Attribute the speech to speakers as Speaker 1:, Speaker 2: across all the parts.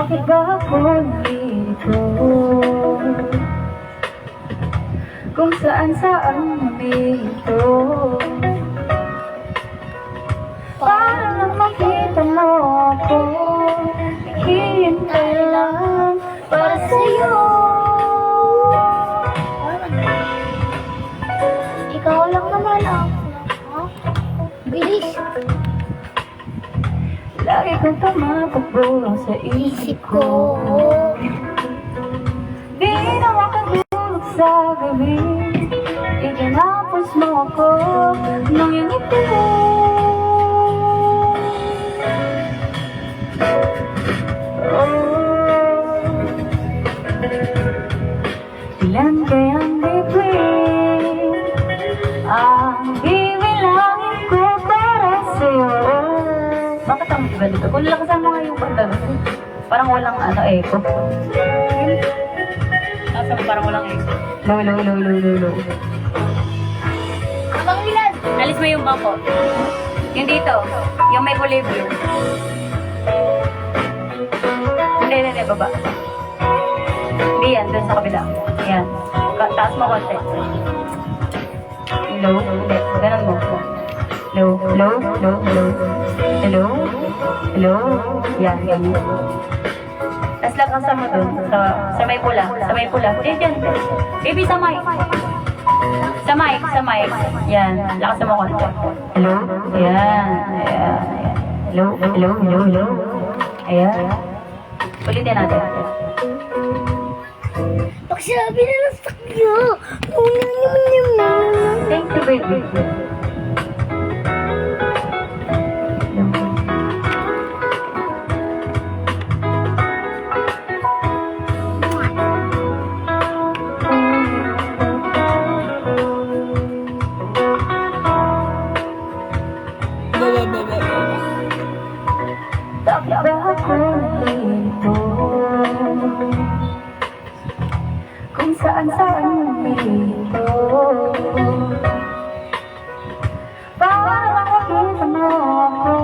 Speaker 1: Bakit ba ako nandito? Kung saan nandito? Para makita mo ako, hihintay lang para sa'yo.
Speaker 2: Ikaw lang naman ako. Bilis.
Speaker 1: Lagi kang tumatakbo sa isip ko. Di na makatulog sa gabi. Ikinapos mo ako nung yung ngiti mo. Ilan kayang bituin ang bibilangin ko para sa'yo? Bakit ang iba dito? Kung lakasan mo nga yung pagdalas, parang walang echo. Parang walang echo. Low.
Speaker 2: Abang ilan?
Speaker 1: Alis mo yung bangko. Yung dito, yung may kulay blue. Hindi, baba. Hindi yan, dun sa kabila. Yan. Taas mo konti. Low, hindi. Ganun mo. Low. Hello. Yan. Tapos lakasan mo dun. Sa may pula. Diyan. Baby, sa mic. Sa mic. Yan. Lakasan mo konti. Hello. Yan. Hello. Ayan. Ulitin natin.
Speaker 2: Pagsabi na lang sa kanya. Naman.
Speaker 1: Thank you, baby. Bakit ba ako nandito? Kung saan nandito? Para makakita mo ako,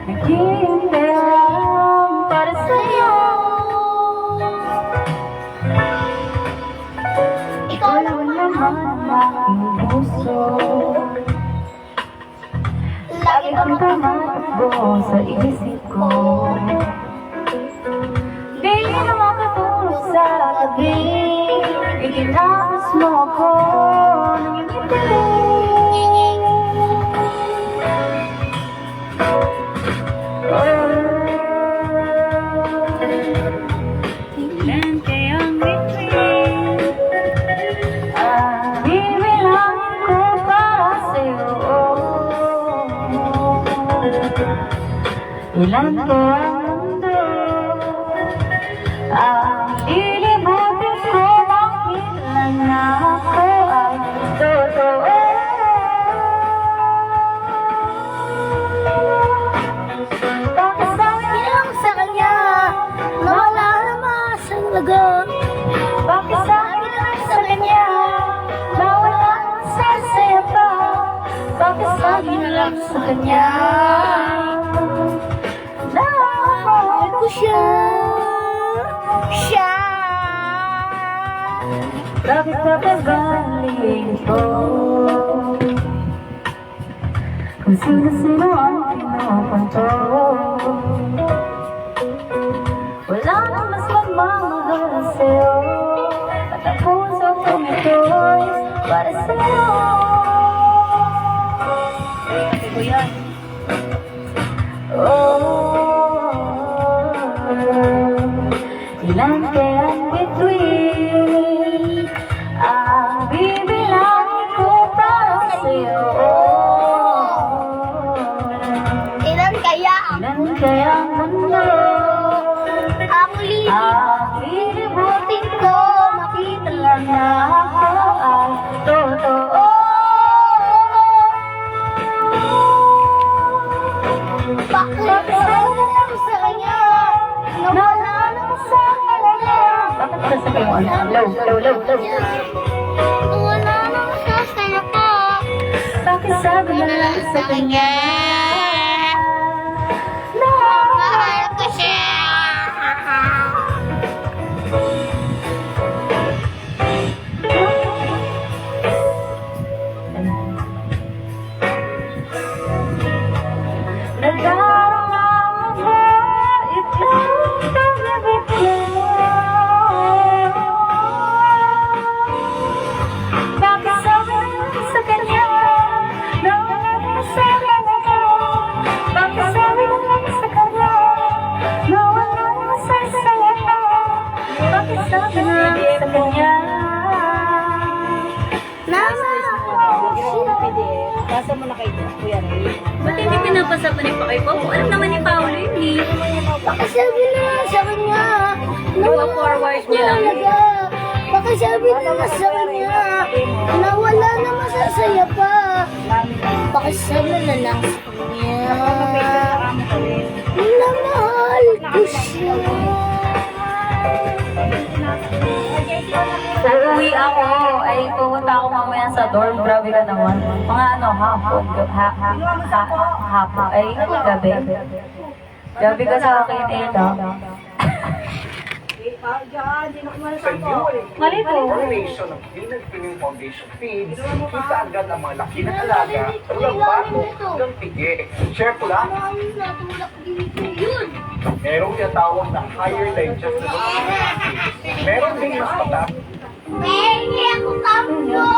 Speaker 1: naghihintay lang para sa'yo. Ikaw lang naman ang aking puso. Lagi kang tumatakbo sa isip ko. Di na makatulog sa gabi. Ikinapos mo ako ng ngiti mo. Ilan kayang bituin ang bibilangin ko para sa'yo? Ilan kayang mundo ang ilibutin ko? Bakit lang na ako ay totoo? Bakit sabi
Speaker 2: Bilang sa kanya. Nawala naman sa laga.
Speaker 1: Bakit sabi lang sa kanya na wala sa saya pa? Bakit sabi na lang sa kanya na
Speaker 2: Mahal ko siya.
Speaker 1: bakit ka pagaling ko? Kung sino-sino ang pinupunto, wala nang mas magmamahal sa'yo. At ang puso kong ito'y para sa'yo. Kasi ko yan. Ilan kayang bituin ang bibilangin ko para sa'yo?
Speaker 2: Ilan kaya?
Speaker 1: Ilan kayang mundo
Speaker 2: Ang liit.
Speaker 1: ang ilibutin ko? Makita lang na ako ay totoo.
Speaker 2: Bakit sabi lang sa kanya. Nawala naman sa kanya.
Speaker 1: Bakit sasabi mo ano? Low.
Speaker 2: Nawala naman sa kanya ko.
Speaker 1: Bakit sabi na lang sa kanya?
Speaker 2: Mahal ko siya.
Speaker 3: mo na kay Kuya Ray.
Speaker 1: Ba't hindi pinapasa pa ni Pakay po? Alam naman ni Paolo yun eh.
Speaker 2: Pakisabi na lang sa kanya.
Speaker 1: Iwa-forward niya lang.
Speaker 2: Talaga. Pakisabi na lang sa kanya. Na wala na masasaya pa. Pakisabi na lang sa kanya. Na mahal ko siya.
Speaker 1: Uuwi ako, ay pupunta ako mamaya sa dorm. Grabe ka naman. Mga ano, hapon. Hapon. Ay, gabi. Gabi ka sa akin, Ella. Mali po.
Speaker 4: Donation ng Pinag Pining Foundation feeds, kita agad ang mga laki na alaga, walang bago, ng pigi. Share ko lang,
Speaker 2: Maraming natulak dito yun.
Speaker 4: merong tinatawag na higher digest na meron ding mas mataas.
Speaker 2: Baby, ako kamlo!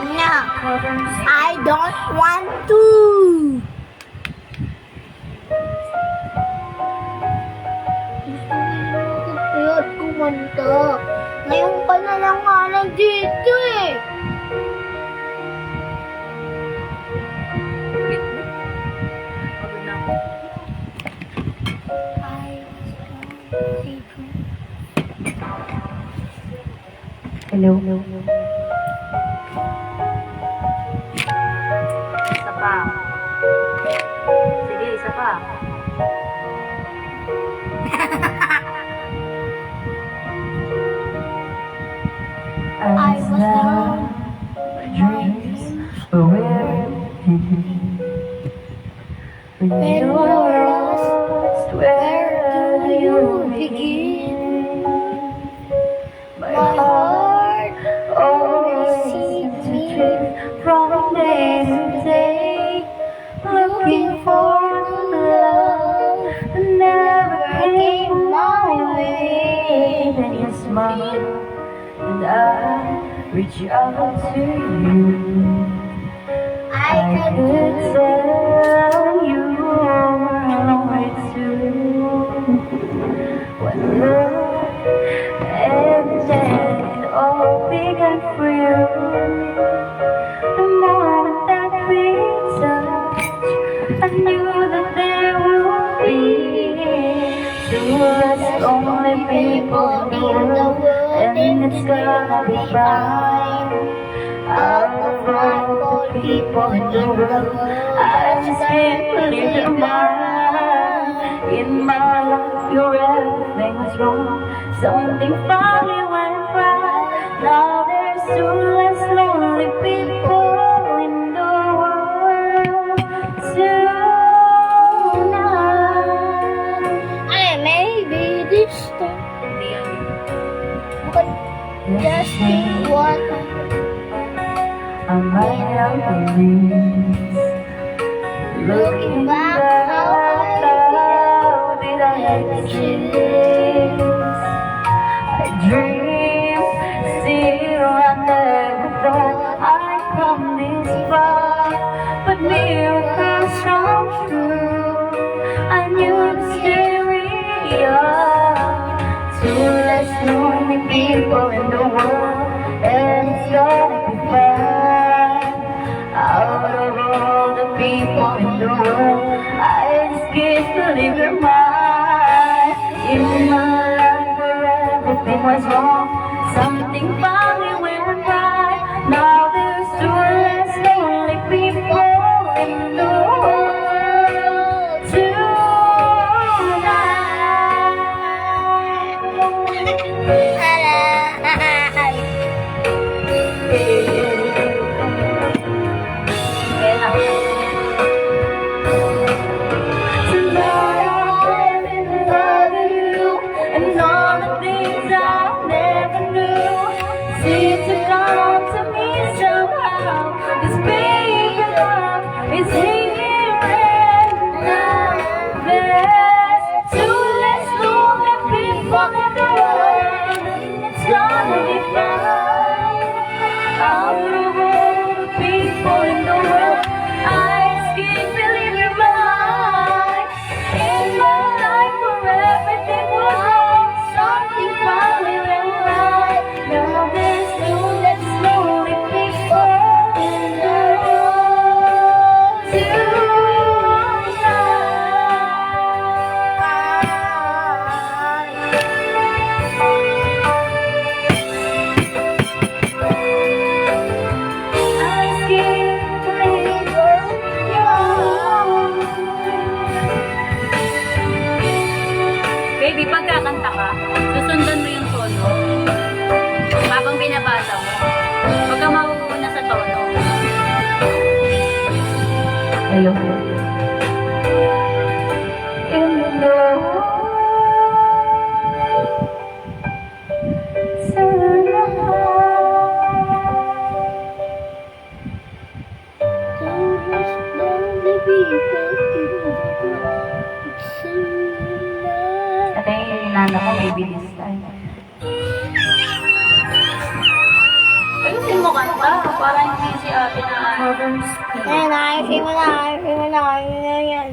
Speaker 2: No, I don't want to. Gusto ko kumanta. Ngayon ka na lang nga nandito eh.
Speaker 1: Hello. Isa pa. Sige, isa pa.
Speaker 2: I was down. When you're lost, where do you begin? My heart always seems to drift from day to day, looking for the love that never came my way.
Speaker 1: Then you smile, and I reach out to you. I could tell you were too. When love and all began for you. The moment that we touched, I knew that there would be two less lonely people in the world, and it's gonna be fine. Out of all the people in the world, I just can't believe you're mine. In my life, your everything was wrong. Something finally went right. Now there's two less lonely people in the world tonight.
Speaker 2: Maybe this time, but just think what
Speaker 1: I might have believed. Looking back, how did I have to choose? I dream, still I never thought I'd come this far. But miracles come true. I knew to stay real. Two less lonely people in the world, and it's gonna be fine. Out of all the people in the world, I just can't believe you're mine. In my life where everything was wrong, something finally went right. Now there's two less lonely people in the world tonight. nana ko, maybe this time. Ayusin mo kanta, para hindi si ate na
Speaker 2: Ayun, ayusin mo na, ayusin mo na, ayusin mo na yan.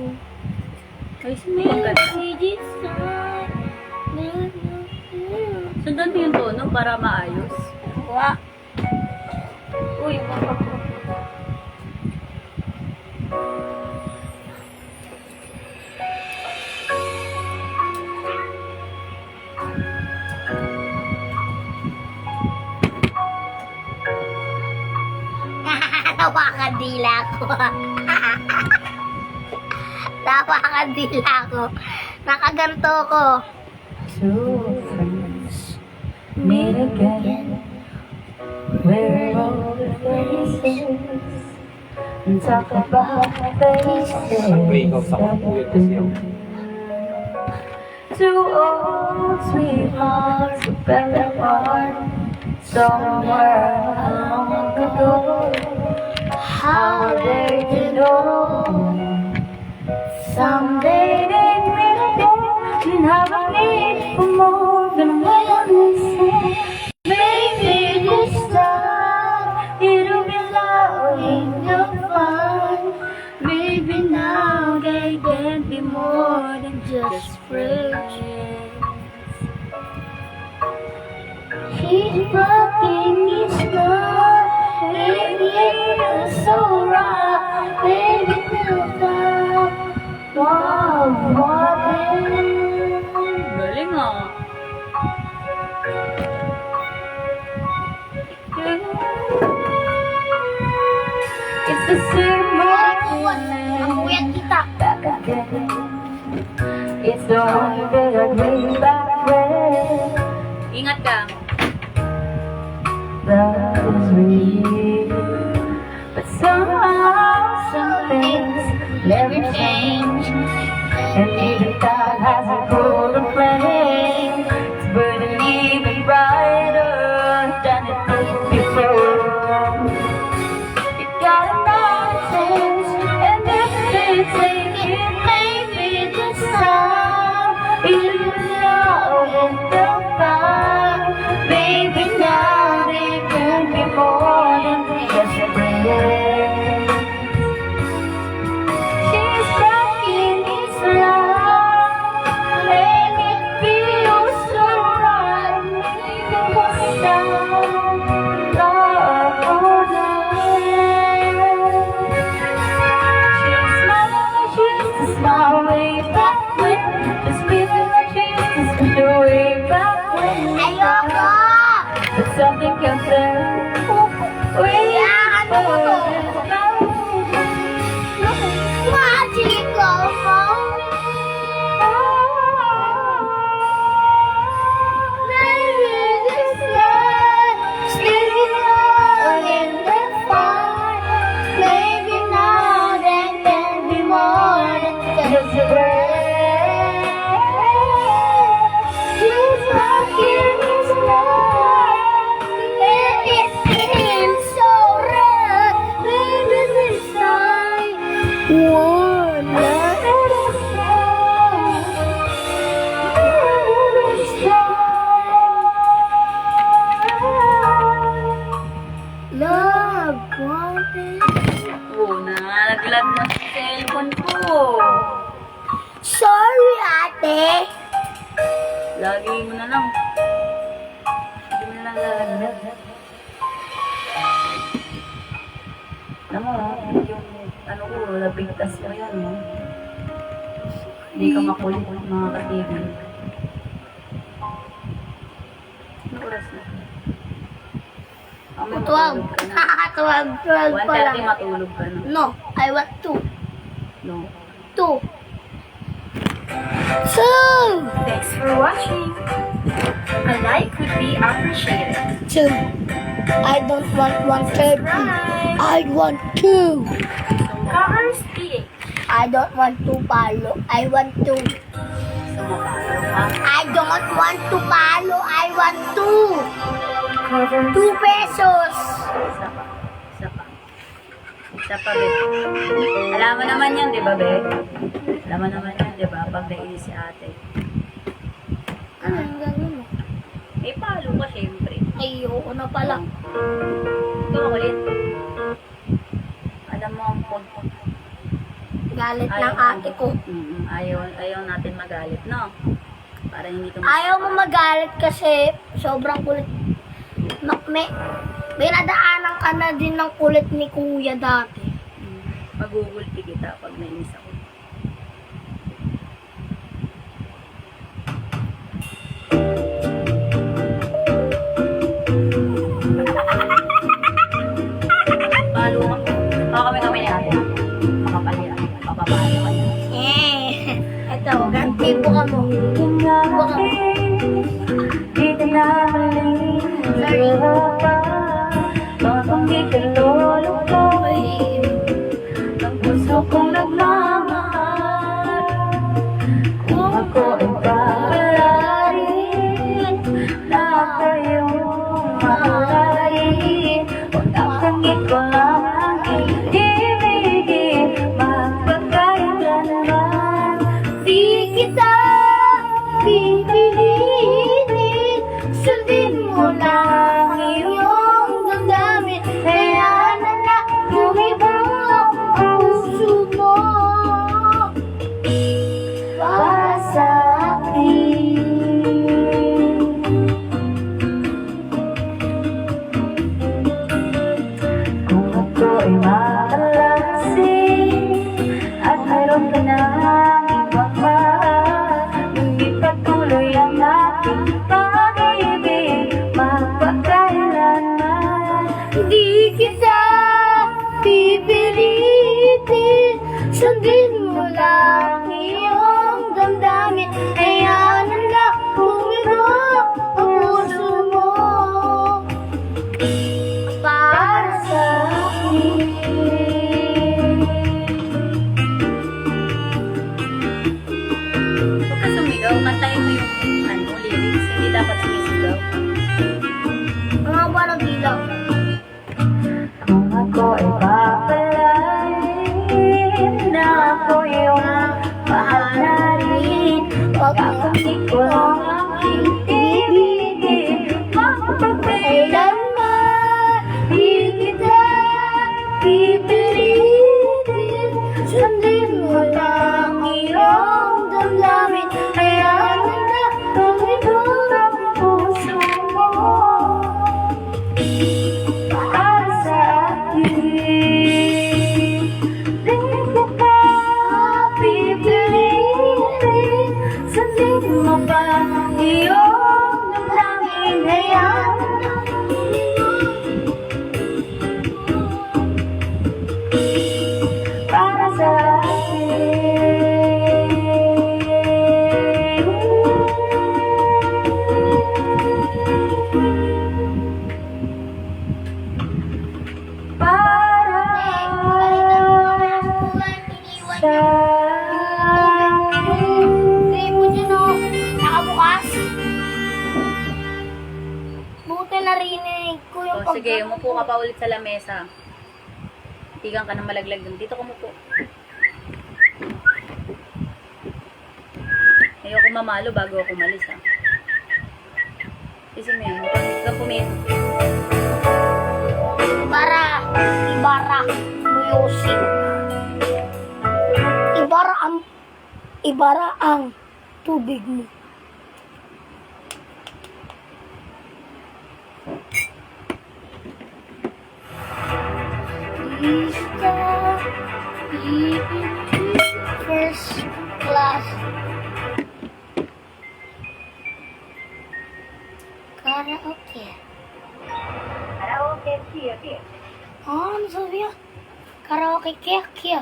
Speaker 1: ayusin mo yung kanta. Sundan mo yung tono para maayos.
Speaker 2: Wa.
Speaker 1: Uy,
Speaker 2: Tawa ka dila ko. Tawa ka dila ko. Nakaganto ko.
Speaker 1: two friends meet again, wearing all the faces and talk about faces. Two old sweethearts who fell apart somewhere long ago. How they did know someday they'd meet again and have a need for more than what we say. Maybe this time it'll be love and fun. Maybe now they can be more than just friends. He's broken his love, maybe it's so right, maybe we'll die. Wow, galing ah. It's the same
Speaker 2: Ang kuya kita.
Speaker 1: back again. It's the only way I bring back when ingat ka. That is real. But somehow some things never change. And even God has a golden flame. It's burning even brighter than it looked before. You got another chance, and if they take it, maybe this time you know it will find. Maybe now they can be more than just friends. She's rocking his love, make it feel so right. Maybe this time love will die. She's smiling, she used to smile way back when. Just feeling like she used to smile way back when.
Speaker 2: Ayoko!
Speaker 1: But something comes there. Way back when.
Speaker 2: Magical moment. Maybe this night, sleeping alone in the fire. Maybe now there can be more than just a breath. He's rocking his life, and it feels so right. Maybe this time, one night at a time. Maybe this time, love wanted.
Speaker 1: Oh, nalaglag na sa cellphone ko.
Speaker 2: Sorry, ate.
Speaker 1: Lagi mo na lang. Hindi mo na lang lalaglag. Alam mo, yung ano ko, labigtas ko yan, no? Hindi ka makulit, mga ka-TV. Ano oras na? Mamaya
Speaker 2: 12.
Speaker 1: matulog ka na.
Speaker 2: 12 pa lang.
Speaker 1: 1:30 matulog ka na.
Speaker 2: No, I want 2.
Speaker 1: No.
Speaker 2: 2. So,
Speaker 1: Thanks for watching. A like would be appreciated.
Speaker 2: 2. I don't want 130. I want 2.
Speaker 1: Cars PH.
Speaker 2: I don't want to palo. I want 2.
Speaker 1: Sumapalo ka.
Speaker 2: I don't want to palo. I want 2.
Speaker 1: Cover
Speaker 2: 2 pesos.
Speaker 1: Isa pa. Isa pa. Isa pa, be. Alam mo naman yan, di ba, be? Alam mo naman yan, di ba? Pag nainis si ate.
Speaker 2: Ano yung gagawin mo?
Speaker 1: Eh, palo ka syempre.
Speaker 2: Ayoko na pala.
Speaker 1: Ikaw ulit. Alam mo ang pag...
Speaker 2: Galit
Speaker 1: Ayaw
Speaker 2: ng ate ko.
Speaker 1: Ayaw natin magalit, no? Para hindi ka
Speaker 2: Ayaw mo magalit kasi sobrang kulit. May nadaanan ka na din ng kulit ni kuya dati.
Speaker 1: Magugulpi kita pag nainis ako. Palo ka. Kami ni ate. Makapalira. Papapalo ka niya.
Speaker 2: Ito, ganti buka mo. Buka mo.
Speaker 1: Ang puso kong nagmamahal, kung ako ay papalarin, na kayong mahalin, huwag nakangit ko lang ang ibigin, magpagkailanman.
Speaker 2: Di kita pipilitin, sundin mo lang iyong damdamin, kaya na lumibang ang puso mo para sa akin.
Speaker 1: Kung ako ay makalasin at mayroon ka na ibang mahal, hindi patuloy ang aking pag-ibig, magpagkailanman.
Speaker 2: Di kita pipilitin, sundin mo lang iyong damdamin, kaya na lumibang ang puso mo para sa akin.
Speaker 1: Huwag ka sumigaw, kantayin mo yung lyrics, hindi dapat sumisigaw.
Speaker 2: Ang haba ng bilang.
Speaker 1: Kung ako ay papalain, na ako yung mahal na rin, pagkakasik ko lang ang ibigin,
Speaker 2: Kailanman di kita pipilitin, sundin mo lang iyong damdamin, kaya na lumibang ang puso mo para sa akin. Di kita pipilitin, sundin mo ba iyong damdamin, kaya para sa akin. Para sa Gripo dyan o, nakabukas. Buti narinig ko yung
Speaker 1: O, sige, umupo ka pa ulit sa lamesa. Tigang ka ng malaglag dun. Dito ka umupo. Ayoko mamalo bago ako umalis, ha. Isin mo yan. Huwag kang pumihin.
Speaker 2: Ibara music. Ibara ang tubig mo. Lista, first class. Karaoke. Ano sabi yan? Karaoke kaya.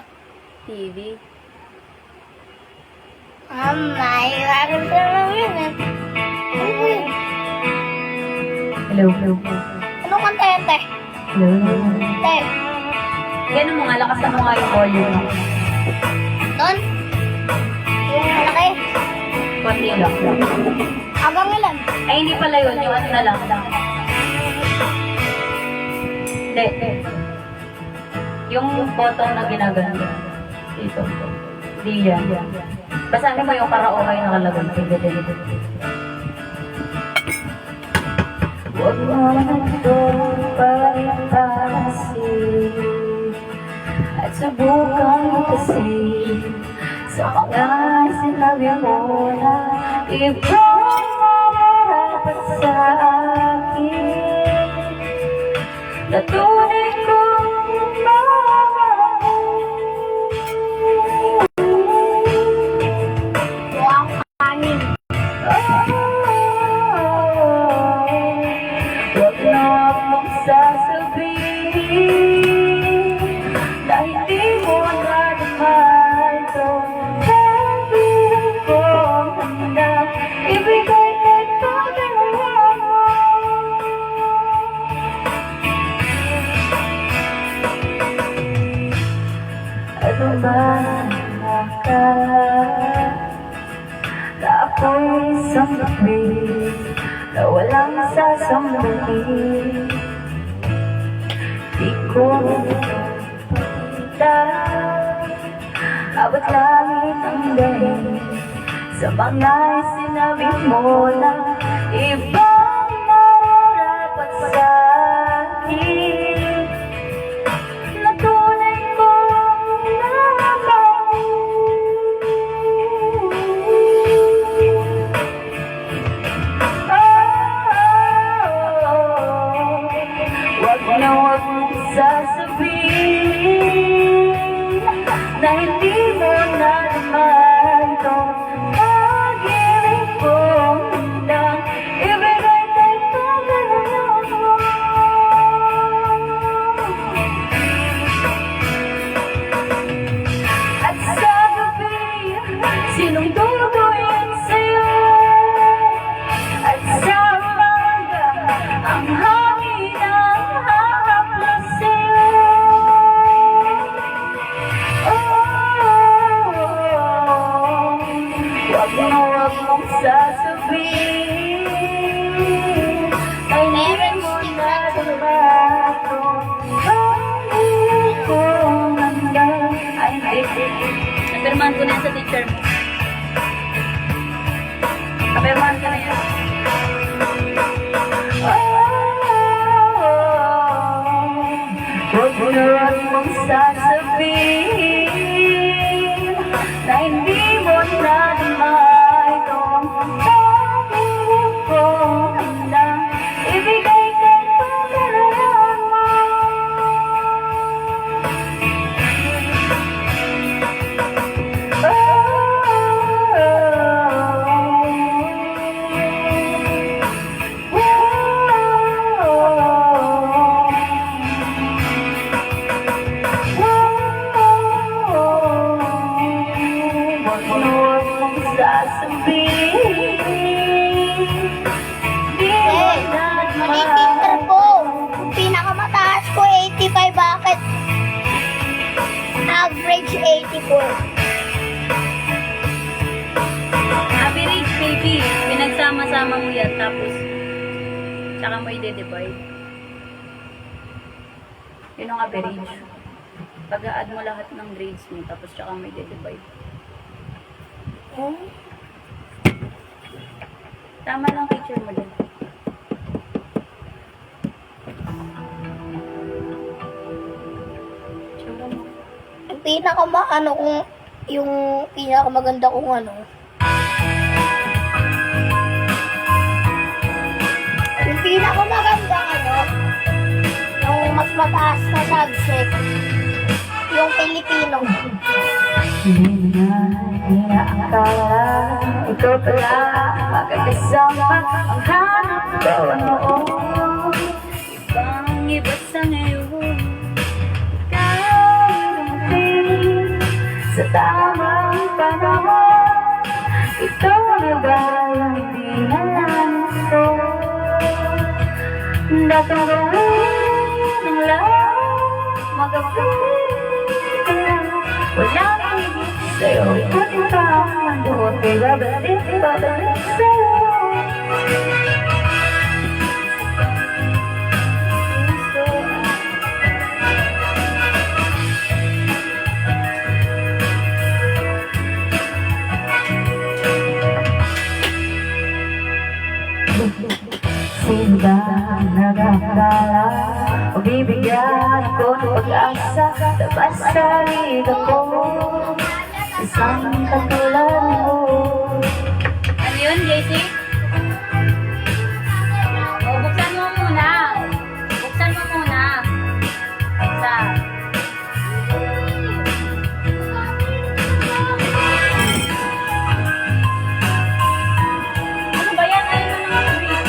Speaker 1: TV.
Speaker 2: May lalim pa lang yun eh. Ano po yun?
Speaker 1: Hello.
Speaker 2: Anong kanta yan, te?
Speaker 1: Hello.
Speaker 2: Te,
Speaker 1: Ganun mo nga, lakasan mo nga yung volume.
Speaker 2: doon? Yung malaki?
Speaker 1: Konti lang.
Speaker 2: Hanggang ilan?
Speaker 1: Ay, hindi pala yun. Yung ano na lang. Hindi. Yung button na ginagano. Dito. Di yan. Basahin mo yung karaoke na nakalagay. Huwag mo na itong pagpapasin at subukan mo kasi sa mga sinabi mo na ibang nararapat sa akin na tunay kong mahal.
Speaker 2: Mukhang kanin.
Speaker 1: Huwag na akong sasabihin na hindi mo na naman ito. Sabihin ko na ibigay na ito dalawa mo. Ano ba ka na ako'y isang gabi na walang sasambahin? Di ko kita abot langit ang dahil sa mga sinabi mo na ibang nararapat sa akin na tunay kong nalaman. Wag na wag mong sasabihin na hindi mo na naman ito. Pag-ibig ko lang ibigay na ito dalawa mo. At sa gabi, sinong tutuyin sa'yo? At sa umaga, ang hangin ang hahaplos sa'yo. Wag mong sasabihin ay meron mo na tumato. Pag-ibig ko hanggang ay hindi. Napirmahan ko na yan sa teacher mo. Napirmahan ko na yan. Wag mong sasabihin na hindi mo na naman itong pag-ibig ko hanggang ibigay ka ito dalawa mo.
Speaker 2: Mali teacher ko. Yung pinakamataas ko, 85. Bakit? Average 84.
Speaker 1: Average baby, pinagsama-sama mo yan tapos tsaka mo i-divide. Yun ang average. Pag-a-add mo lahat ng grades mo tapos tsaka mo i-divide. Tama lang teacher mo din. Tsura mo.
Speaker 2: Yung pinakamaano kung yung pinakamaganda kong ano. Yung pinakamaganda ano, yung mas mataas na subject, yung Pilipino.
Speaker 1: Hindi na akala ikaw pala magkakasama ang hanap ko noon. Ibang iba sa ngayon, kahit dumating sa tamang panahon. Ito na ba yung ibinalas ko? Natangawin ng lahat, magkakapit ka na. Walang higit sa'yo, kundi pa ang manduot, ibabalik sa'yo. Sino ba ko ng pag-asa, labas sa liga ko, isang katulad mo. Ano yun, JC? O, buksan mo muna. Buksan mo muna. Buksan. Ano ba yan? Ano na mga video?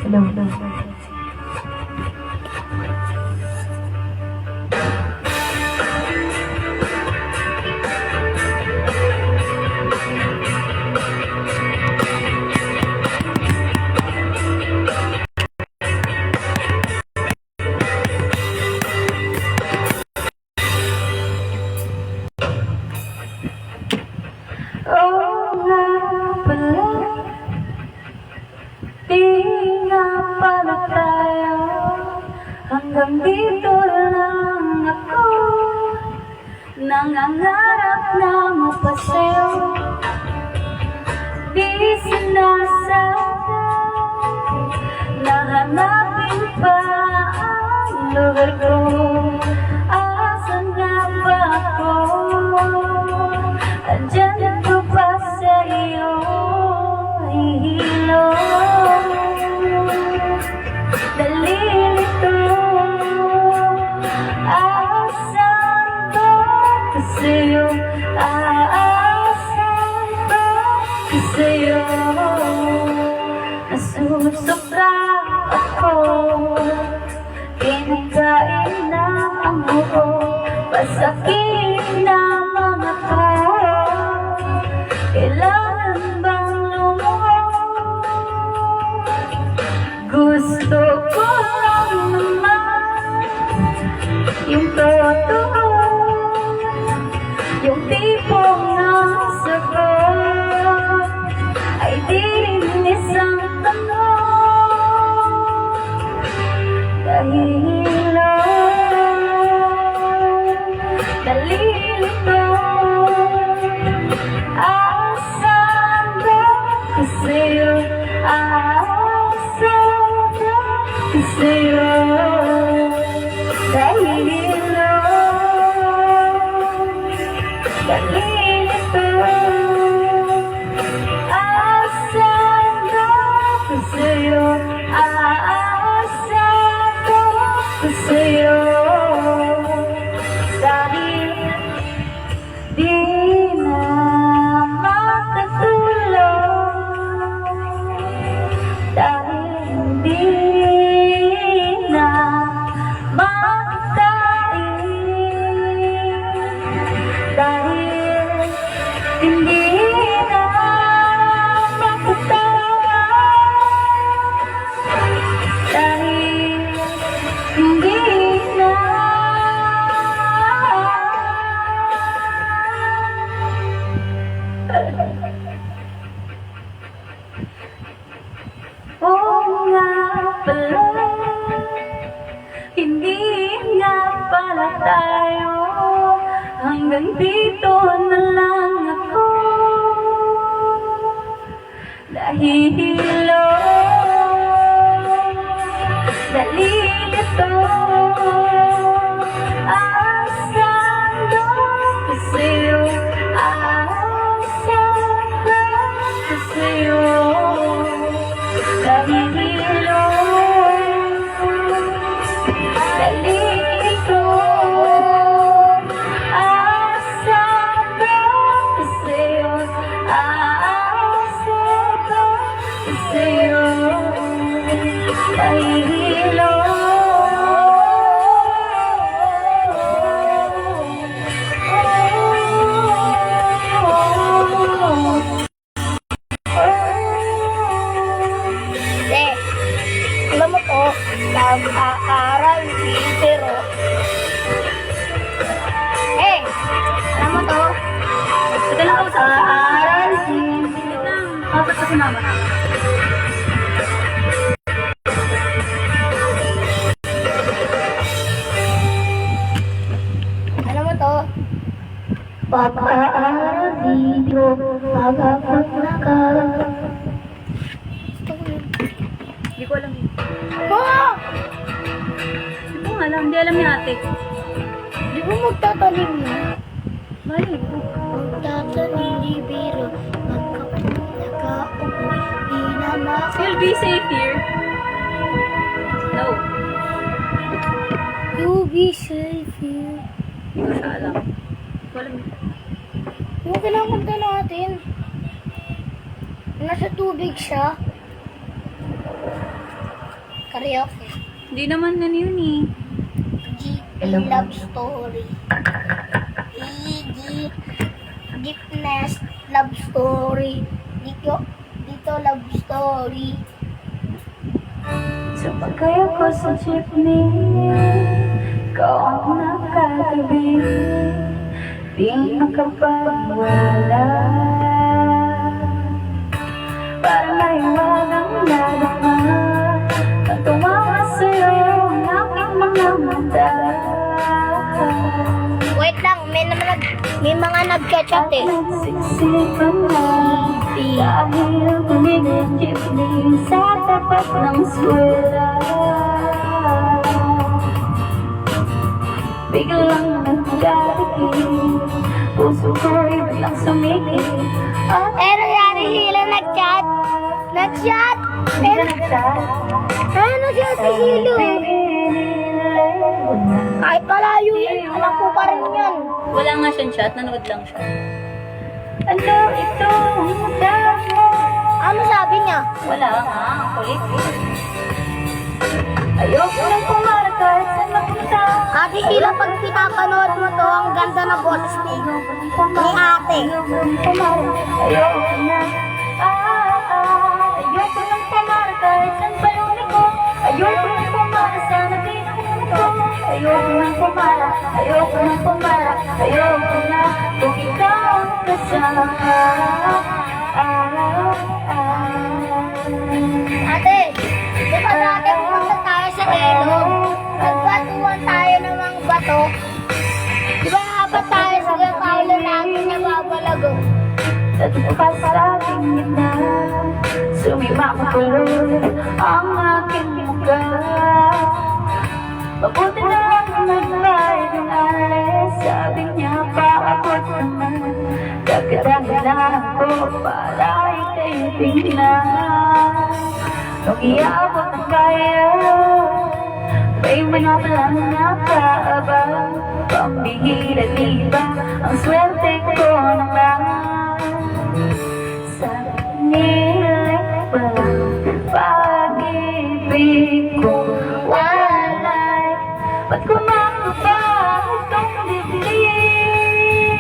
Speaker 1: Hello. Oo nga pala, di nga pala tayo, hanggang dito lang ako, nangangarap na mapasayo. Di sinasadya na hanapin pa ang lugar ko. Asan nga ba ako? Andyan ko ba sa iyo? Hihilo, nalilito. Aasan ko sa'yo? Aasan ko sa'yo? Nasusobra ako, kinakain na ang buo, pasakin na mga ko. Kailangan bang lumuhod? Gusto ko lang naman yung totoo, yung tipong nasagot ay di rin isang tanong. Dahilo, nalilito. Asan ba ko sa'yo? Asan ba ko sa'yo? Dahilo, nalilito. Asan ba ko sa'yo? Asan ba ko sa'yo? Dahil di na makatulog, dahil di na makakain, dahil hindi na makatawa, dahil hindi na. Oo nga pala, hindi nga pala tayo, hanggang dito na lang ako. Nahihilo, nalilito. si mama.
Speaker 2: Ano mo to? Pag-aaral dito, pag-apag-nakal.
Speaker 1: Hindi ko alam.
Speaker 2: Oh!
Speaker 1: Hindi ko alam. Hindi alam ni ate.
Speaker 2: Di ba magtatanim na?
Speaker 1: Mali ko.
Speaker 2: Magtatanim di biro, magkapag-nakaupo, di na maka...
Speaker 1: You'll be safe here. No.
Speaker 2: You be safe here.
Speaker 1: Hindi ko siya alam. Hindi ko alam.
Speaker 2: Yung kinakanta natin, nasa tubig siya. Karaoke.
Speaker 1: Hindi naman na yun eh.
Speaker 2: Love story. Deepness love story. Dito love story.
Speaker 1: Sumakay ako sa jeepney, ikaw ang nakatabi, di makapagwala. Para may walang lalama, at tumawa sa'yo ang aking mga mata.
Speaker 2: Wait lang, may mga nagka-chat eh.
Speaker 1: Nagsiksikan na, dahil tumigil jeepney sa tapat ng swela. Biglang nagkakikip, puso ko'y biglang sumikip.
Speaker 2: Pero nangyari sila nag-chat. Nag-chat.
Speaker 1: Hindi ka nag-chat.
Speaker 2: Ano siya si Hilo? Kahit malayo yun, alam ko pa rin yan.
Speaker 1: Wala nga siyang chat, nanood lang siya. Ano ito? Dahil
Speaker 2: Ano sabi niya?
Speaker 1: wala nga, ang kulit. Ayoko nang pumarkad sa mapunta.
Speaker 2: Ate Hilo, pag pinapanood mo to, ang ganda na boses ni ate.
Speaker 1: Ayoko na. Ayoko nang pumarkad sa baloni ko. Ayoko nang pumara sa natinong ko. Ayoko nang pumara. Ayoko nang pumara. Ayoko na kung ikaw ang kasama.
Speaker 2: Ate, di ba dati pumunta tayo sa ilog? Nagbatuan tayo ng mga bato. Di ba apat tayo sa paulo namin na babalago?
Speaker 1: At pasabing gitna, sumimakulong ang aking mukha. Mabuti na lang nagbayad ng alis, sabi niya paabot naman. Dagdagan ko para ika'y tingnan. Nung iabot ang kaya, may mga palang nakaabang. Pambihira di ba ang swerte ko naman. Sa nilik pa pag-ibig ko walay. Ba't ko nakuha itong dibdib?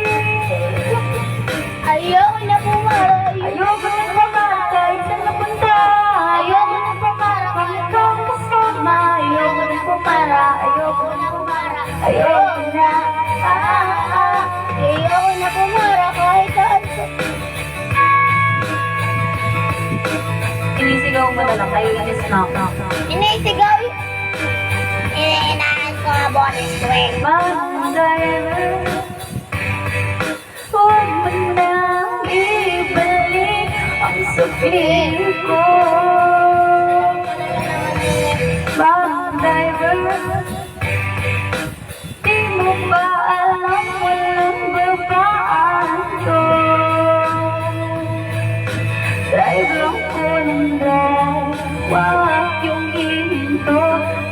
Speaker 2: Ayoko na pumara.
Speaker 1: Ayoko na pumara kahit saan napunta.
Speaker 2: Ayoko na pumara.
Speaker 1: Kung ikaw ang kasama. Ayoko na pumara. Ayoko na pumara. Ayoko na.
Speaker 2: Ayoko na pumara kahit saan.
Speaker 1: Sinisigaw mo na lang, naiinis na ako.
Speaker 2: Inisigaw. Inaanan ko nga boses ko eh.
Speaker 1: Mga driver, huwag mo nang ibalik ang sabi ko. Mga driver, di mo ba alam walang babaan ko? Drive lang ko ng drive, wag yung hihinto.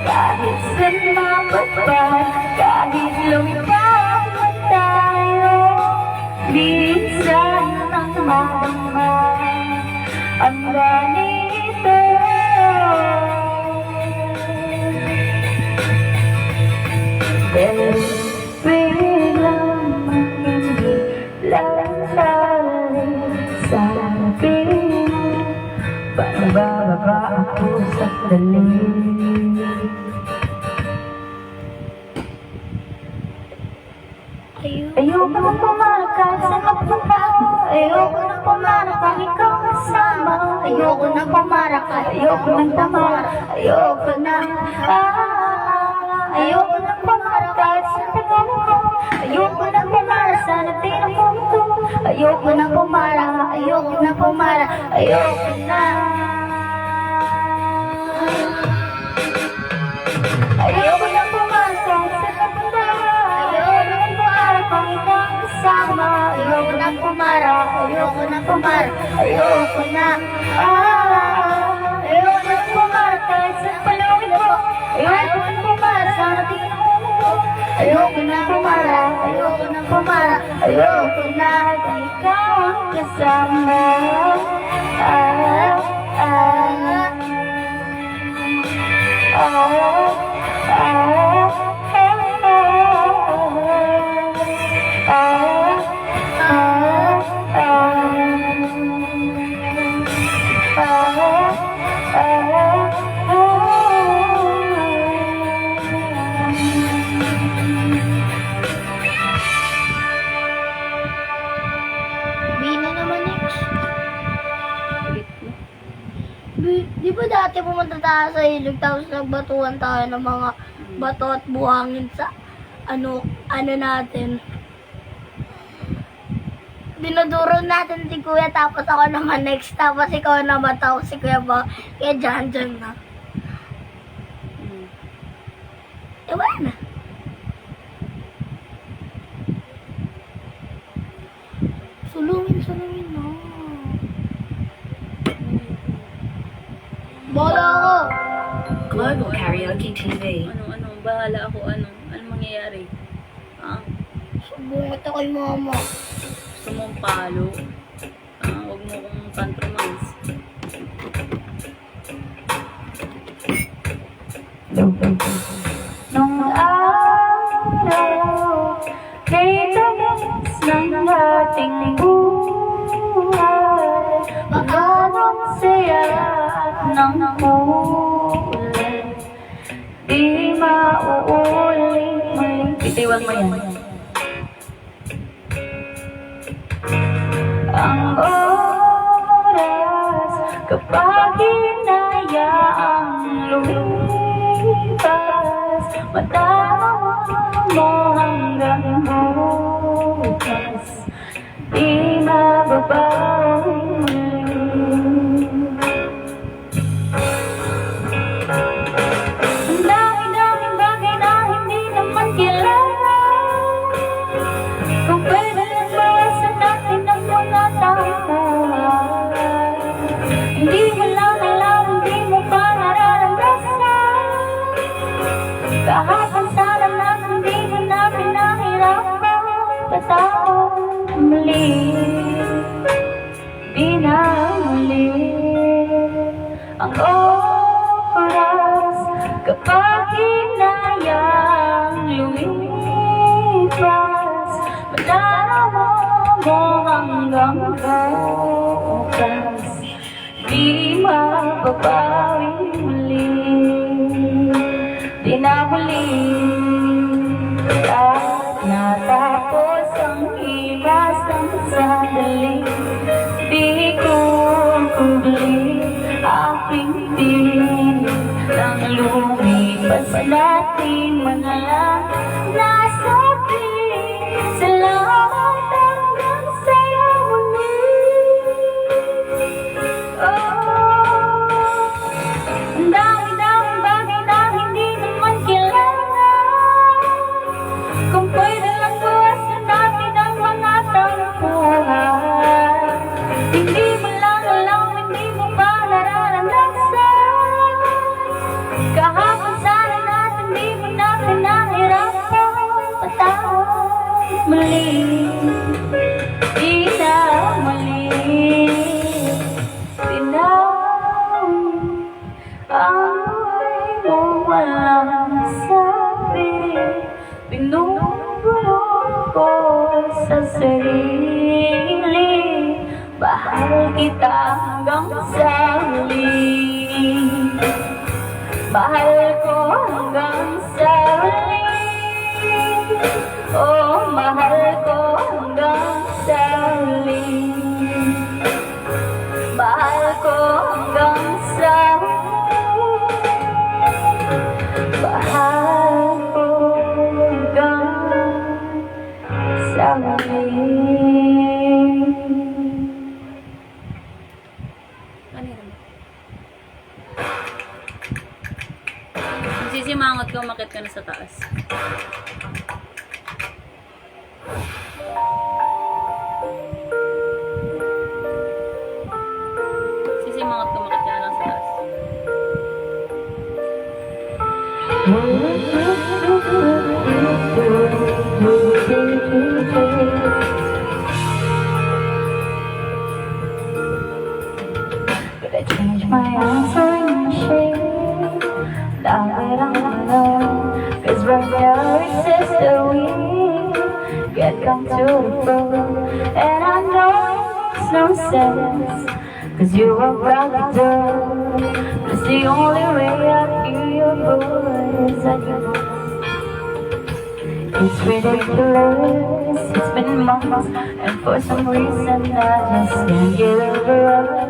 Speaker 1: Kahit saan mapagpag, kahit lumipad man tayo, minsan ang madama ang ganito. Bilang hindi lang sabi mo, paano bababa ako sa dalim? Ayoko nang pumara kahit saan mapunta. Ayoko nang pumara kahit ikaw kasama.
Speaker 2: ayoko nang pumara, ayoko nang pumara, ayoko nang, ayoko nang pumara kahit sa tagal mo. Ayoko nang pumara, sana tinako mo to. Ayoko nang pumara, ayoko nang pumara, ayoko na. Ayoko nang pumara kahit sa tagal mo. Ayoko nang pumara kahit ang kasama. Ayoko nang pumara, ayoko nang pumara, ayoko na. Ayoko nang pumara kahit sa paluin mo. Ayoko nang pumara, sana tinako mo to. Ayoko nang pumara, ayoko nang pumara, ayoko na. Ikaw ang kasama. Bina naman next. Di ba dati pumunta tayo sa ilog tapos nagbatuan tayo ng mga bato at buhangin sa ano natin. Dinuduro natin si Kuya tapos ako naman next tapos ikaw naman tapos si Kuya ba kaya dyan na. Diba na? Sulungin na. Bola ako.
Speaker 3: Global Karaoke TV.
Speaker 1: Ano, bahala ako, ano mangyayari?
Speaker 2: Subungot ako kay mama.
Speaker 1: Gusto mong palo? Huwag mo kong compromise. Nung araw, kay tamis ng ating buhay, magkaroon saya ng kulay, di mauulit. Bitiwan mo yan. Ang oras kapag hinayaang lumipas, matama mo hanggang bukas, di mababawi muli. Ang dami-daming bagay na hindi naman kilala, kung pwede lang bawasan natin ang mga tawahan. Hindi mo lang alam, hindi mo pa nararamdaman. Kahapon sana natin, hindi mo na pinahirapan. Patawag muli, di na muli. Ang oras kapag hinayang lumipas, madalawa mo hanggang bukas, di mababawi muli, di na muli. At natapos ang imas ng sandali, di ko kubli aking piling nang lumipas natin manalang nasa piling. Salamat hanggang sa'yo muli. Ang dami-daming bagay na hindi naman kilala, kung pwede lang bawasan natin ang mga tampuhan. Hindi mo lang alam, hindi mo pa nararamdaman. Kahapon sana natin, di mo na pinahirapan. Patawag muli, di na muli. Pinawi ang buhay mo walang sabi. Pinupulong ko sa sarili, mahal kita hanggang sa huli. Mahal ko hanggang sa huli. Oh, mahal ko hanggang sa huli. Mahal ko ka umakit ka na sa taas. Sisimangot ka umakit ka na lang sa taas.
Speaker 2: Could I change my answer in the shade? Now that I'm alone, 'cause right now it says that we get come to the road, and I know it makes no sense, 'cause you walk out the door. It's the only way I hear your voice. It's ridiculous, it's been months, and for some reason I just can't get over us.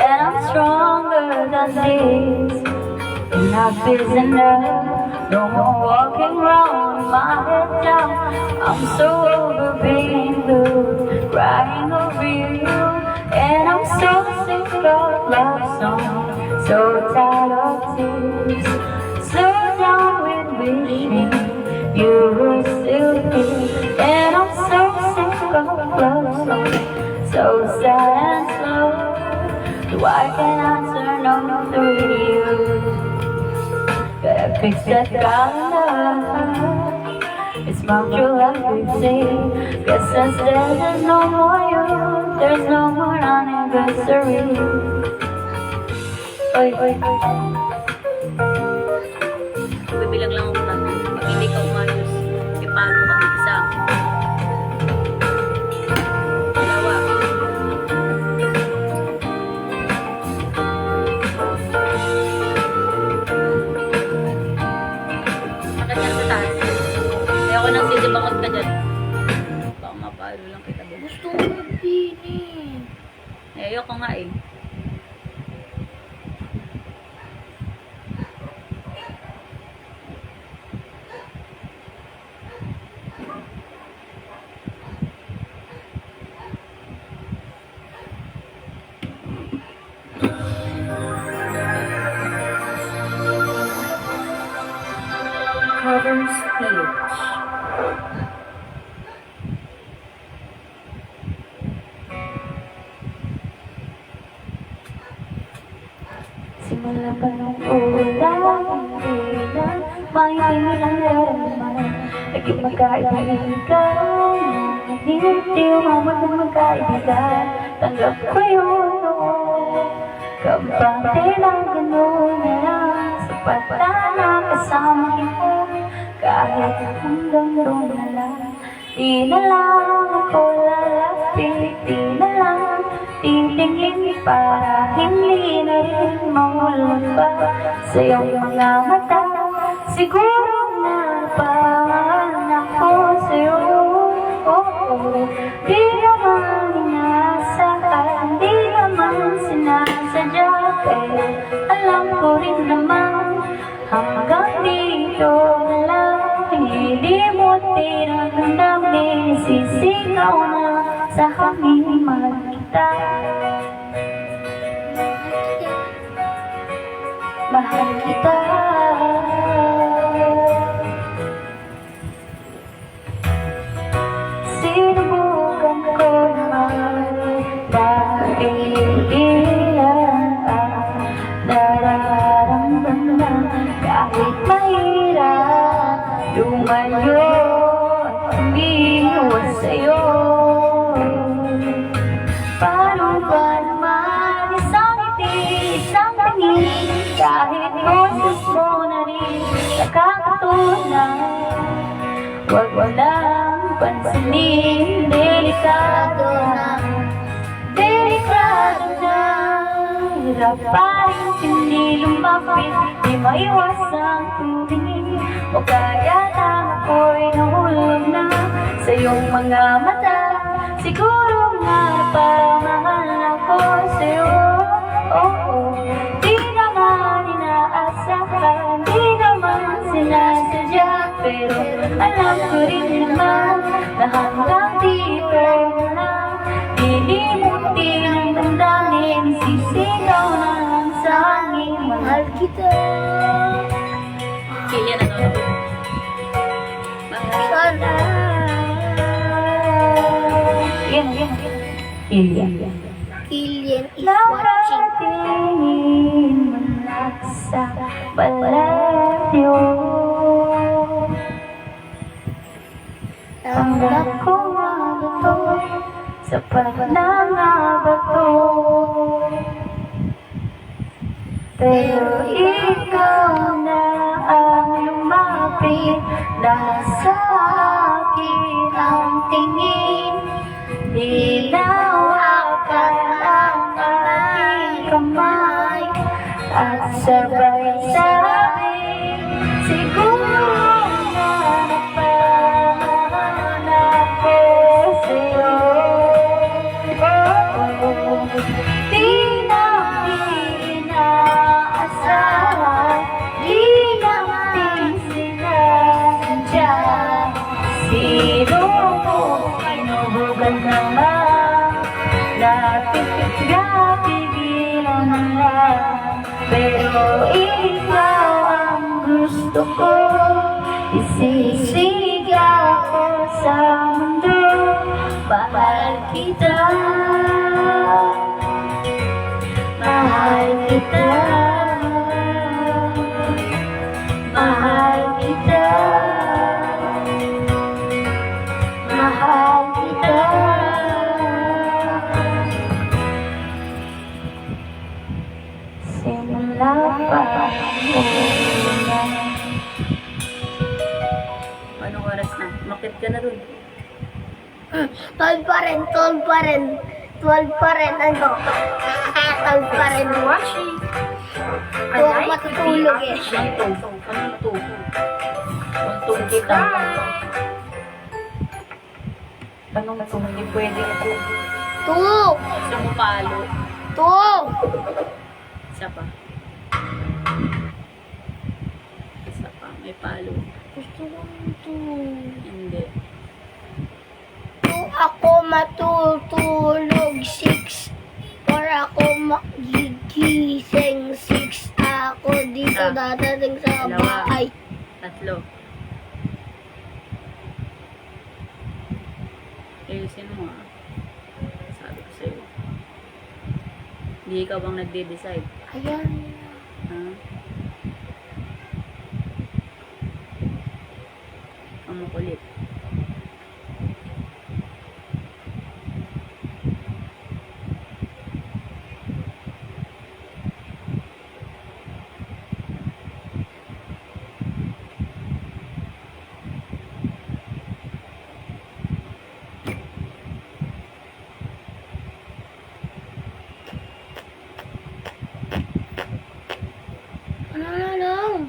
Speaker 2: And I'm stronger than this, and I'm busy now. No more walking around with my head down. I'm so over being blue, crying over you. And I'm so sick of love songs, so tired of tears, so down with wishing you were still here. And I'm so sick of love songs, so sad and slow. So I can answer no to you. Gotta fix that calendar. It's punctual every day. Guess instead there's no more you, there's no more anniversary. Oy, oy, oy.
Speaker 1: Bibilang lang ako natin. Pag hindi ka umayos, ipalo ka. Isa. Dalawa. Akit yan sa taas. Ayoko nang sisibangot ka dyan. Baka mapalo lang kita.
Speaker 2: Gusto ko magpinin.
Speaker 1: Ayoko nga eh.
Speaker 3: Cover speech.
Speaker 2: Simula pa nung ulan, hindi na maintindihan ang nararamdaman. Naging magkaibigan, hindi umabot ng magkaibigan. Tanggap ko yun noon, kampante lang gano'n na lang. Sapat na kasama kita, kahit hanggang doon na lang. Di na lang ako lalapit, di na lang titingin para hindi na rin mahulog pa sa iyong mga mata. Siguro napahan ako sa'yo, di naman inasahan, di naman sinasadya, pero alam ko rin naman hanggang dito na lang. Hindi mo tinagdamin, sisigaw na sa hangin, mahal kita, mahal kita. Sinubukan ko naman dahil ilan ang nararamdaman. Kahit mahirap lumayo at umiwas sa'yo, paano ba naman isang ngiti, isang tingin, kahit boses mo na rin nakakatunan. Huwag mo lang pansinin, delikado na, delikado na. Hirap pa rin hindi lumapit, di maiwasang tumingin, o kaya lang ako'y nahulog na sa iyong mga mata. Siguro nga napamahal ako sa'yo, di naman inaasahan, di naman sinasadya, pero alam ko rin naman na hanggang dito na lang. Lilimutin ang damdamin, sisigaw na lang sa hangin, mahal kita.
Speaker 1: Kilian ano? Kilian.
Speaker 2: Killian is watching.
Speaker 1: Nakatingin mo na sa balat niyo. Tanggap ko ang ito sa panangabato. Pero ikaw na ang lumapit, nasa akin ang tingin. Hinawakan ang aking kamay at sabay sabi, siguro na napangarap ko sa'yo. Di na inaasahan, di natin sinasadya. Sino mo inubugan naman natin pigilan lang. Pero ikaw ang gusto ko, isisigaw ko sa mundo. Mahal kita, mahal kita, mahal kita, mahal kita. Simula pa ako na. Anong oras na? Makit ka na ron.
Speaker 2: 12 pa rin, 12 pa rin. 12 pa rin, ano? 12 pa rin.
Speaker 3: Watching.
Speaker 2: Huwag matutulog eh.
Speaker 1: Ano natulog? Matulog kita. Anong natulog? Hindi pwede ito.
Speaker 2: 2!
Speaker 1: Gusto mo palo?
Speaker 2: 2!
Speaker 1: Isa pa. Isa pa. May palo.
Speaker 2: Gusto ko 2.
Speaker 1: Hindi.
Speaker 2: Kung ako matutulog 6 or ako magigising 6, ako dito dadating sa
Speaker 1: Dalawa.
Speaker 2: bahay.
Speaker 1: 3. Ayusin mo ah. Sabi ko sa'yo. Hindi ikaw bang nagde-decide?
Speaker 2: Ayan.
Speaker 1: Ha? Ang makulit.
Speaker 2: Ano?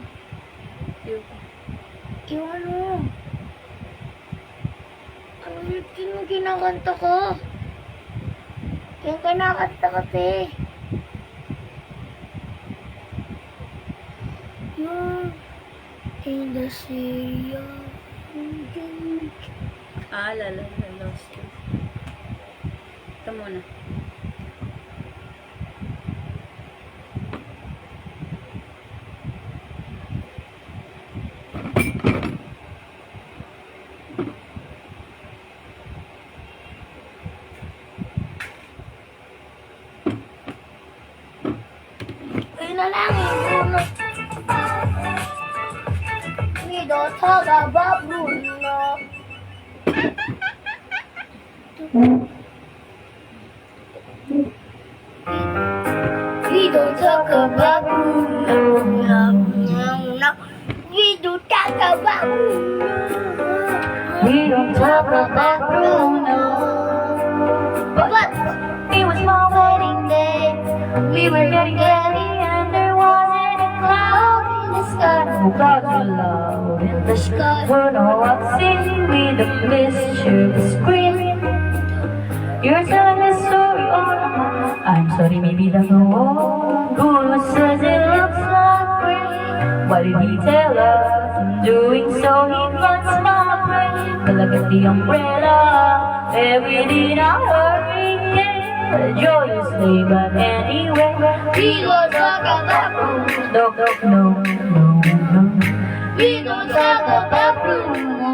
Speaker 2: Yung ano? Ano yung kinakanta ko? Yung kinakanta kasi. Yung in the sea of thinking.
Speaker 1: Lost you. Ito muna.
Speaker 2: Ayun na lang yung We don't talk about Bruno. We don't talk about Bruno. No. We don't talk about Bruno.
Speaker 1: We don't talk about Bruno.
Speaker 2: But
Speaker 1: It was my wedding day.
Speaker 2: we were getting ready and there wasn't a cloud in the sky.
Speaker 1: Oh God, you love in the
Speaker 2: Sky.
Speaker 1: Bruno walks in with a picture screen. You're telling the story all along. I'm sorry, maybe that's the one. Guru says it looks like rain. Why did he tell us? In doing so, he runs my brain. But look at the umbrella. Every day now hurrying. Joyously, but anyway.
Speaker 2: We don't talk about Bruno.
Speaker 1: No.
Speaker 2: We don't talk about Bruno.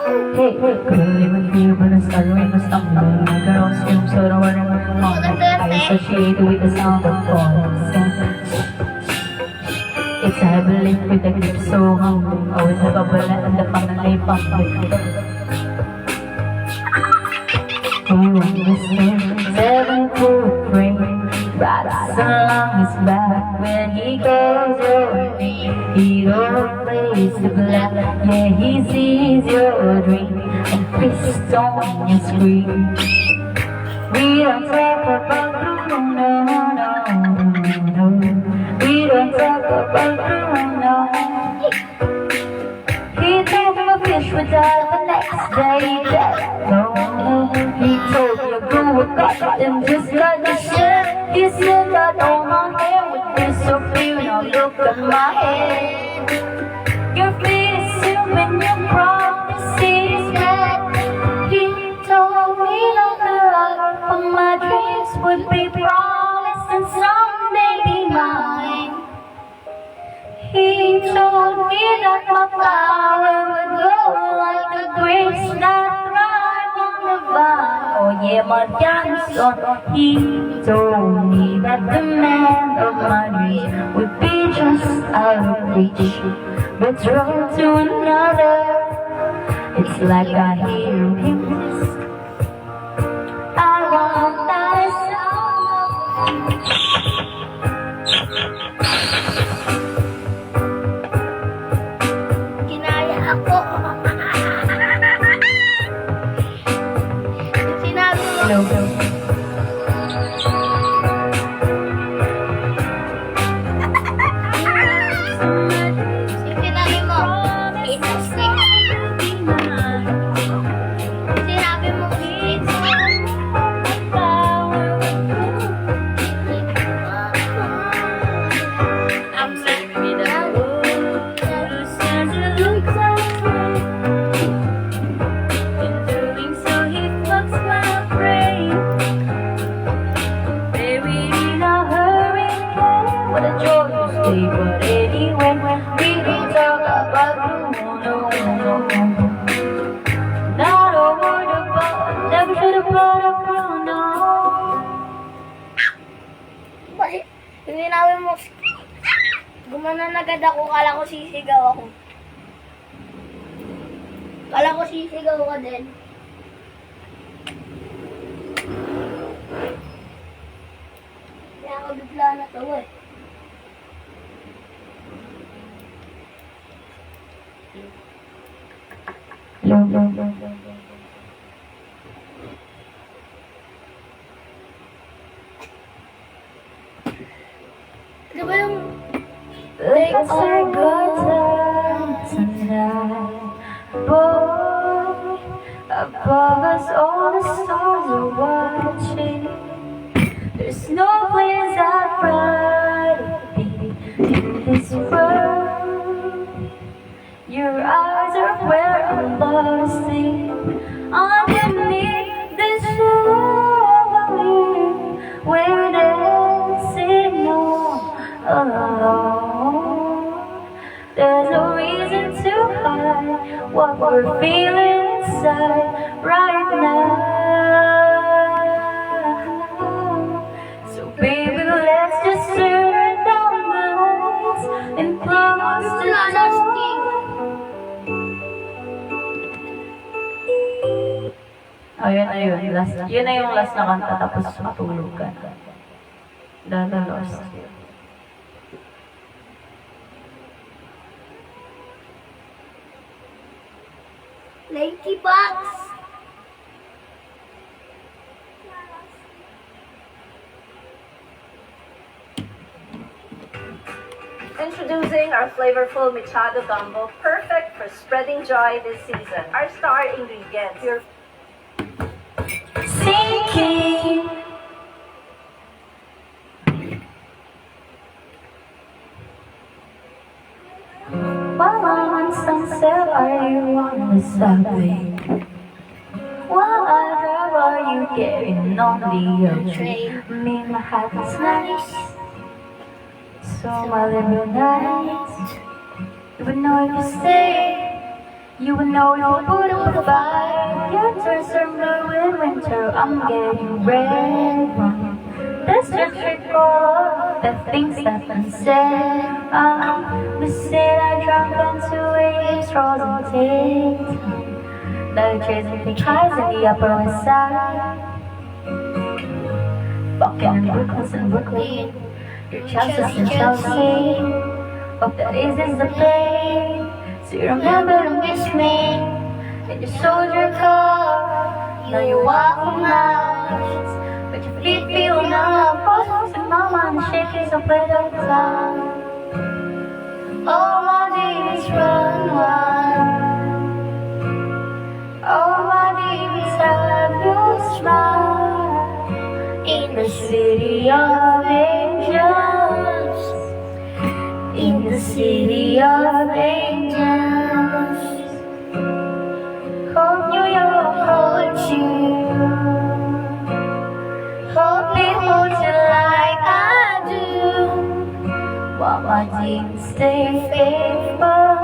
Speaker 1: Hey, curly with you, but it's always a stumbling. I got on stream, so don't worry about the mom. I associate with the sound of voice. It's a heavy link with the grip so humbling. Always have a bullet and the family pumping. You understand? 7 foot frame. Rides along his back when he goes over me. He don't plays the black. Yeah, he sees your dream and fists on your screen. We don't talk about no, no, no. We don't talk about no. He told me a fish would die the next day. That no, he told me a girl would got and just got the shit. He said that all my hair would disappear. Now look at my head. Your feet is assuming your promises that he told me that the life of my dreams would be promised and someday be mine. He told me that my flower would grow like the grapes that thrive on the vine. Oh yeah, my grandson. He told me that the man of my dreams would be just out of reach, but drawn to another. It's like I hear him whisper, I want that song.
Speaker 2: Ginaya ako. Sinabi mo,
Speaker 1: Hello.
Speaker 2: yung sinabi mo, interesting. Sinabi mo,
Speaker 1: I'm saying me that in doing so he fucks my brain. Buried in a hurricane. What a joyous day, but anyway, we don't talk about no. Not a word about, never should have brought up no.
Speaker 2: bakit? Yung sinabi mo, gumanon agad ako, kala ko sisigaw ako. Kala ko sisigaw ka din. Kaya ako bigla na to eh. Di ba yung
Speaker 1: Let's take our time tonight, boy. Above us, all the stars are watching. There's no place I'd rather be in this world. Your eyes are where I'm lost in. Underneath the chandelier, we're dancing all alone. There's no reason to hide what we're feeling inside right now. So baby, let's just turn down the lights and close the door. Oh, yun na yun. Last, yun na yung last na kanta, tapos matulog ka na. Dada lost.
Speaker 2: Lanky Box.
Speaker 3: Introducing our flavorful Machado Gumbo, perfect for spreading joy this season. Our star ingredients, your
Speaker 1: Sinking. While I'm on sunset, are you on the subway? While I drive, are you getting on the train? Me, my hat is nice, so my little nights. You would know if you stay, You will know your food will fight. Your turns turn blue in winter. I'm getting red. That's just recall the things that been said. The sin I drunk into waves, straws and takes. The chasing the highs in the Upper West Side. Fucking in Brooklyn. Your chances in Chelsea. Hope that isn't the pain. So you remember to miss me in your soldier car. Now you walk for miles, but your feet feel numb. Pulses in my mind, shaking so play the time. All my days run wild. All my days have your smile. In the city of angels. In the city of angels. Hope New York holds you. Hope it holds you like I do. While my dreams stay faithful.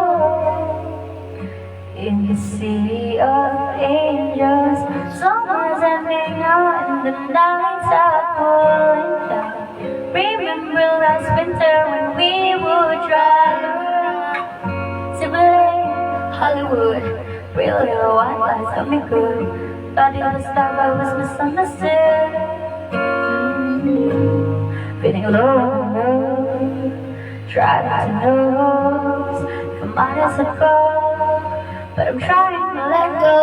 Speaker 1: In the city of angels. Summers ending out and the nights are falling down. Remember last winter when we would drive around Timberlake, Hollywood, real little white lights got me good. Thought it was love, I was misunderstood. Feeling low, trying to know if I'm honest at all, but I'm trying to let go.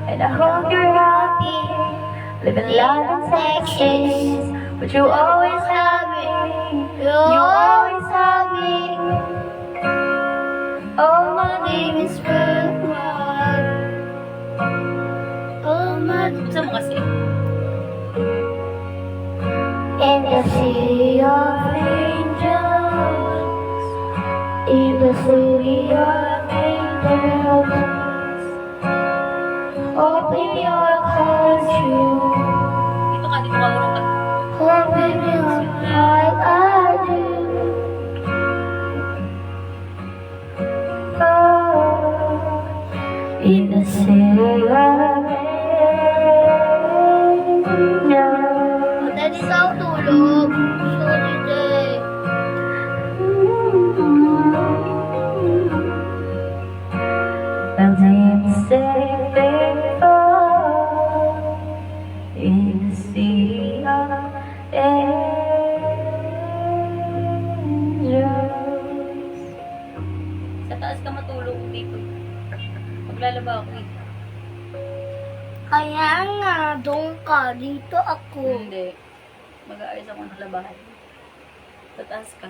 Speaker 1: And I hope you're happy, living life in Texas. But you always have me, you always have me. Oh, my name is Brooklyn. Oh, my name is in the city of angels. In the city of angels. Open your heart to. Dito ka, urong ka. Open your heart, I do. Oh, in the city of angels.
Speaker 2: Daddy, sa tulog. Sorry, day.
Speaker 1: Well, they say faithful in the city of angels. Sa taas ka matulog dito. Maglalaba ako eh.
Speaker 2: Kaya nga, doon ka. Dito ako.
Speaker 1: Hindi. Mag-aayos ako ng labahan. Sa taas ka.